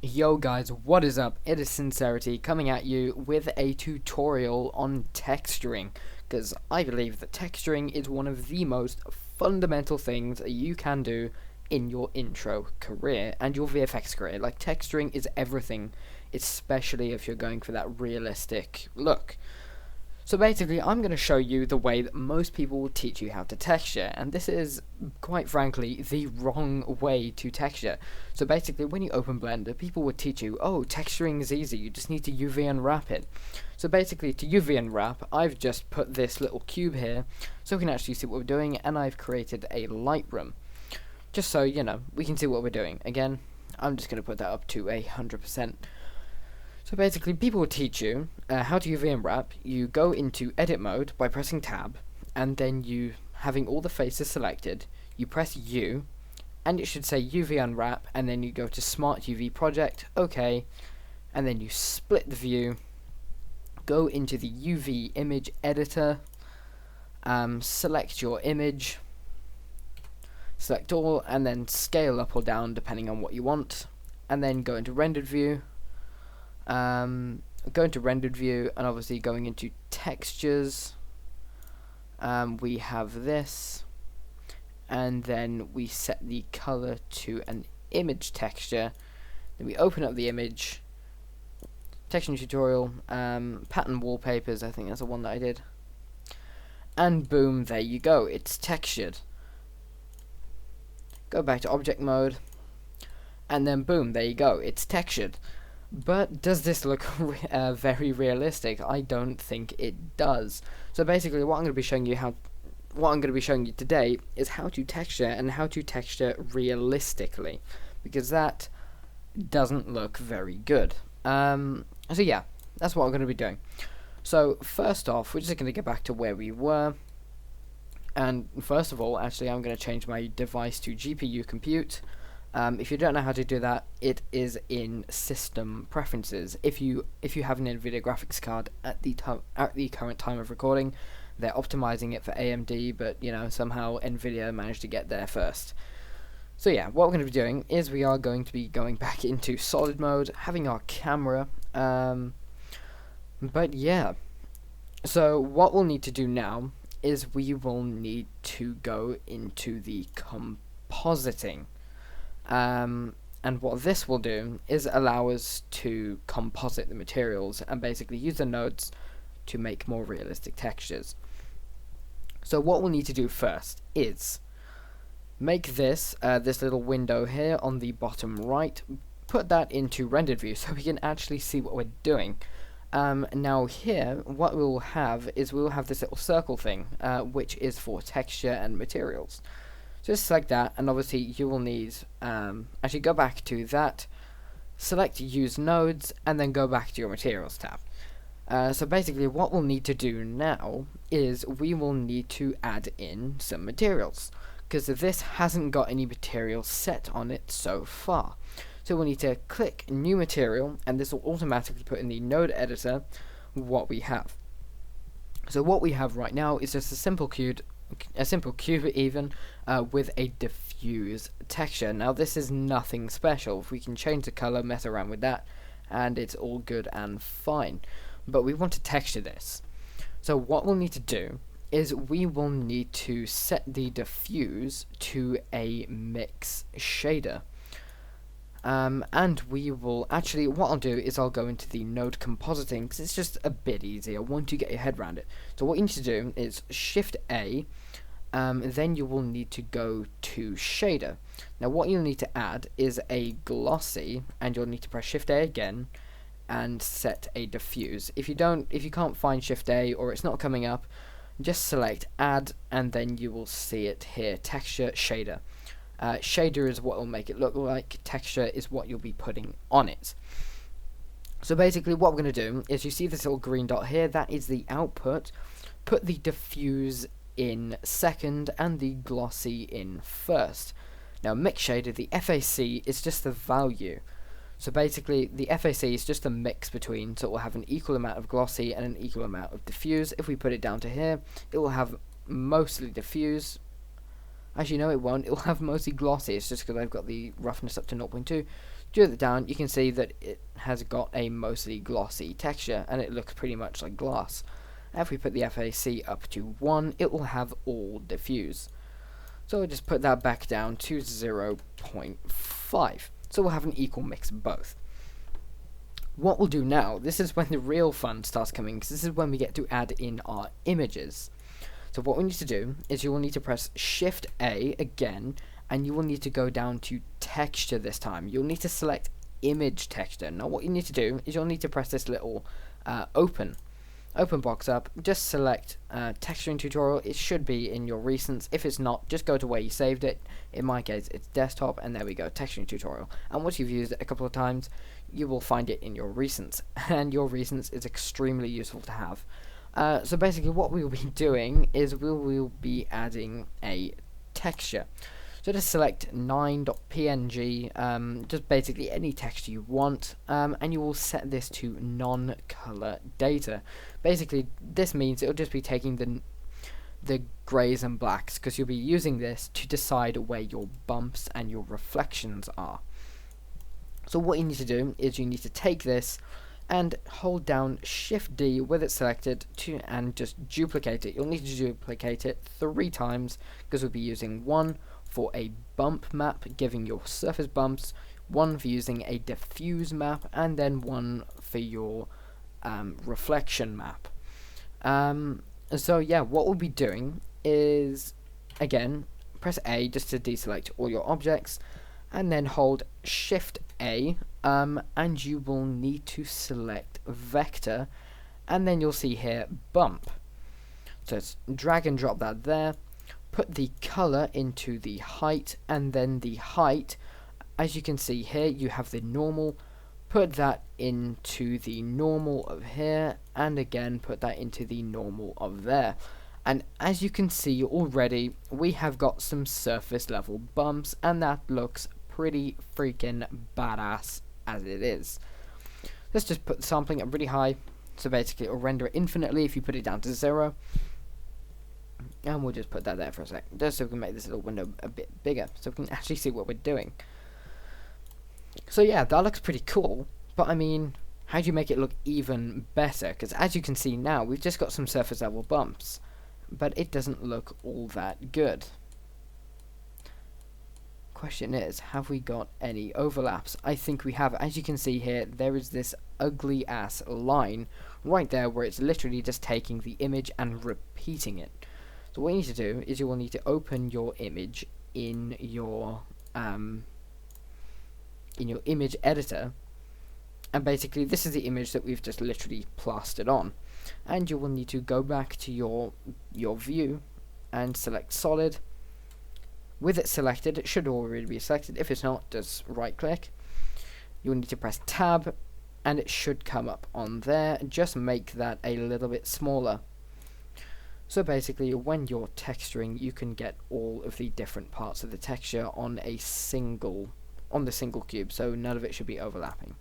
Yo guys, what is up? It is Sincerity coming at you with a tutorial on texturing, because I believe that texturing is one of the most fundamental things you can do in your intro career and your VFX career. Like, texturing is everything, especially if you're going for that realistic look. So basically, I'm going to show you the way that most people will teach you how to texture, and this is, quite frankly, the wrong way to texture. So basically, when you open Blender, people would teach you, oh, texturing is easy, you just need to UV unwrap it. So basically, to UV unwrap, I've just put this little cube here, so we can actually see what we're doing, and I've created a Lightroom. Just so, we can see what we're doing. Again, I'm just going to put that up to 100%. So basically, people will teach you how to UV unwrap. You go into edit mode by pressing tab, and then you, having all the faces selected, you press U, and it should say UV unwrap, and then you go to Smart UV Project, OK, and then you split the view, go into the UV image editor, select your image, select all, and then scale up or down depending on what you want, and then go into rendered view. Go into rendered view, and obviously going into textures, we have this, and then we set the color to an image texture. Then we open up the image, texture tutorial, pattern wallpapers, I think that's the one that I did, and boom, there you go, it's textured. Go back to object mode, and then boom, there you go, it's textured. But does this look very realistic? I don't think it does. So basically, what I'm going to be showing you today is how to texture, and how to texture realistically, because that doesn't look very good. So yeah, that's what I'm going to be doing. So first off, we're just going to get back to where we were. And first of all, actually, I'm going to change my device to GPU compute. If you don't know how to do that, it is in System Preferences. If you have an NVIDIA graphics card at the current time of recording, they're optimizing it for AMD, but somehow NVIDIA managed to get there first. So yeah, what we're going to be doing is we are going to be going back into solid mode, having our camera. But yeah, so what we'll need to do now is we will need to go into the compositing. And what this will do is allow us to composite the materials and basically use the nodes to make more realistic textures. So what we'll need to do first is make this little window here on the bottom right, put that into rendered view so we can actually see what we're doing. Now here, what we'll have is we'll have this little circle thing, which is for texture and materials. So just like that, and obviously you will need, actually go back to that, select use nodes, and then go back to your materials tab. So basically what we'll need to do now is we will need to add in some materials, because this hasn't got any materials set on it so far. So we'll need to click new material, and this will automatically put in the node editor what we have. So what we have right now is just a simple cube even, with a diffuse texture. Now this is nothing special. If we can change the color, mess around with that, and it's all good and fine. But we want to texture this. So what we'll need to do is we will need to set the diffuse to a mix shader. And we will actually, what I'll do is I'll go into the node compositing, because it's just a bit easier once you get your head around it. So what you need to do is Shift A, then you will need to go to shader. Now what you'll need to add is a glossy, and you'll need to press Shift A again and set a diffuse. If you can't find Shift A or it's not coming up, just select add, and then you will see it here, texture shader. Shader is what will make it look like, texture is what you'll be putting on it. So basically what we're going to do is, you see this little green dot here, that is the output. Put the diffuse in second and the glossy in first. Now mix shader, the FAC is just the value. So basically the FAC is just a mix between, so it will have an equal amount of glossy and an equal amount of diffuse. If we put it down to here, it will have mostly diffuse. Actually, no, it won't. It will have mostly glossy. It's just because I've got the roughness up to 0.2. Drill it down, you can see that it has got a mostly glossy texture, and it looks pretty much like glass. If we put the FAC up to 1, it will have all diffuse. So we'll just put that back down to 0.5. So we'll have an equal mix of both. What we'll do now, this is when the real fun starts coming, because this is when we get to add in our images. So what we need to do is you will need to press Shift A again, and you will need to go down to texture this time. You'll need to select image texture. Now what you need to do is you'll need to press this little open box up, just select texturing tutorial. It should be in your recents. If it's not, just go to where you saved it. In my case it's desktop, and there we go, texturing tutorial. And once you've used it a couple of times, you will find it in your recents, and your recents is extremely useful to have. So basically what we will be doing is we will be adding a texture. So just select 9.png, just basically any texture you want, and you will set this to non-color data. Basically, this means it'll just be taking the grays and blacks, because you'll be using this to decide where your bumps and your reflections are. So what you need to do is you need to take this and hold down Shift D with it selected and just duplicate it. You'll need to duplicate it 3 times, because we'll be using 1 for a bump map, giving your surface bumps, 1 for using a diffuse map, and then 1 for your reflection map. So yeah, what we'll be doing is, again, press A just to deselect all your objects, and then hold Shift A, and you will need to select vector, and then you'll see here bump. So it's drag and drop that there. Put the color into the height, and then the height, as you can see here, you have the normal. Put that into the normal of here, and again put that into the normal of there. And as you can see already, we have got some surface level bumps, and that looks pretty freaking badass as it is. Let's just put the sampling up really high, so basically it'll render it infinitely if you put it down to 0. And we'll just put that there for a sec, just so we can make this little window a bit bigger, so we can actually see what we're doing. So yeah, that looks pretty cool, but I mean, how do you make it look even better? Because as you can see now, we've just got some surface level bumps, but it doesn't look all that good. Question is, have we got any overlaps? I think we have. As you can see here, there is this ugly ass line right there where it's literally just taking the image and repeating it. So what you need to do is you will need to open your image in your image editor, and basically this is the image that we've just literally plastered on, and you will need to go back to your view and select solid. With it selected, it should already be selected. If it's not, just right click. You'll need to press tab, and it should come up on there. Just make that a little bit smaller. So basically, when you're texturing, you can get all of the different parts of the texture on the single cube, so none of it should be overlapping.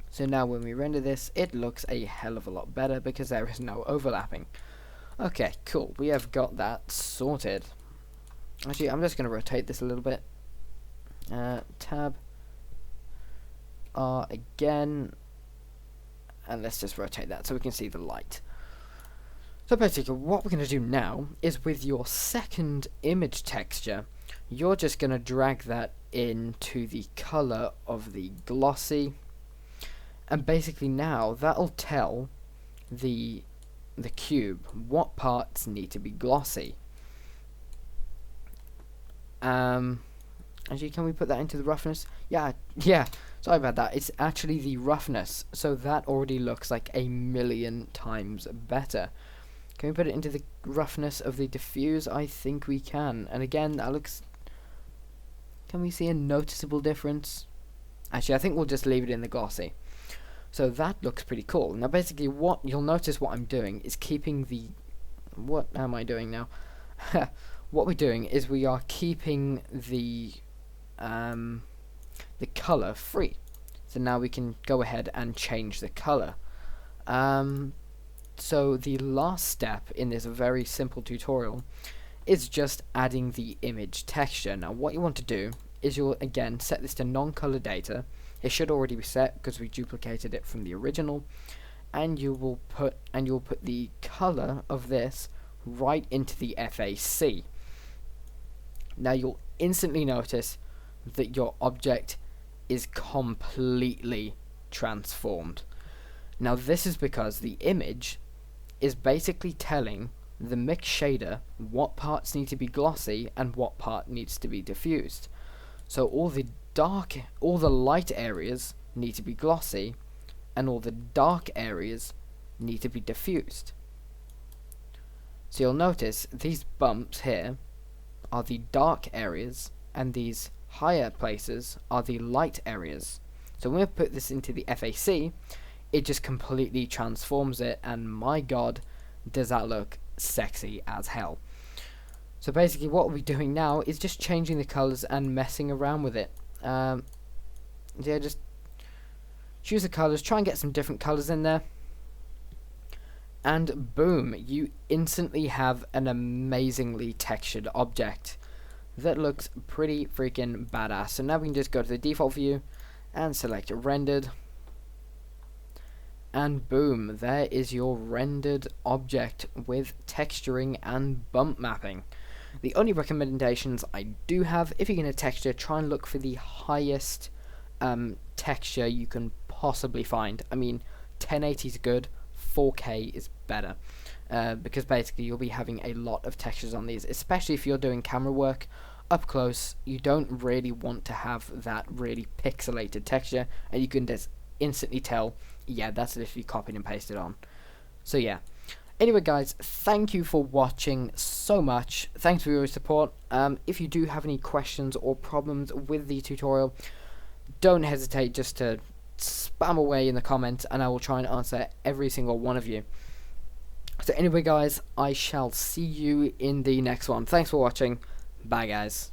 So now when we render this, it looks a hell of a lot better because there is no overlapping. Okay, cool. We have got that sorted. Actually, I'm just going to rotate this a little bit. Tab R again, and let's just rotate that so we can see the light. So basically what we're going to do now is, with your second image texture, you're just going to drag that into the color of the glossy, and basically now that'll tell the cube what parts need to be glossy. Actually, can we put that into the roughness? Yeah, sorry about that. It's actually the roughness, so that already looks like 1,000,000 times better. Can we put it into the roughness of the diffuse? I think we can. And again, that looks... Can we see a noticeable difference? Actually, I think we'll just leave it in the glossy. So that looks pretty cool. Now basically what you'll notice what I'm doing is keeping the... What am I doing now? What we're doing is we are keeping the color free. So now we can go ahead and change the color. So the last step in this very simple tutorial is just adding the image texture. Now what you want to do is you'll again set this to non-color data. It should already be set because we duplicated it from the original, and you'll put the color of this right into the FAC. Now you'll instantly notice that your object is completely transformed. Now this is because the image is basically telling the mix shader what parts need to be glossy and what part needs to be diffused. So all the light areas need to be glossy, and all the dark areas need to be diffused. So you'll notice these bumps here are the dark areas, and these higher places are the light areas. So when we put this into the FAC, it just completely transforms it, and my god, does that look sexy as hell. So basically what we're doing now is just changing the colors and messing around with it. Yeah, just choose the colors, try and get some different colors in there, and boom, you instantly have an amazingly textured object that looks pretty freaking badass. So now we can just go to the default view and select rendered, and boom, there is your rendered object with texturing and bump mapping. The only recommendations I do have, if you're going to texture, try and look for the highest texture you can possibly find. I mean, 1080 is good, 4K is better, because basically you'll be having a lot of textures on these, especially if you're doing camera work. Up close, you don't really want to have that really pixelated texture, and you can just instantly tell, yeah, that's literally copied and pasted on. So yeah. Anyway guys, thank you for watching so much. Thanks for your support. If you do have any questions or problems with the tutorial, don't hesitate just to spam away in the comments, and I will try and answer every single one of you. So anyway guys, I shall see you in the next one. Thanks for watching. Bye guys.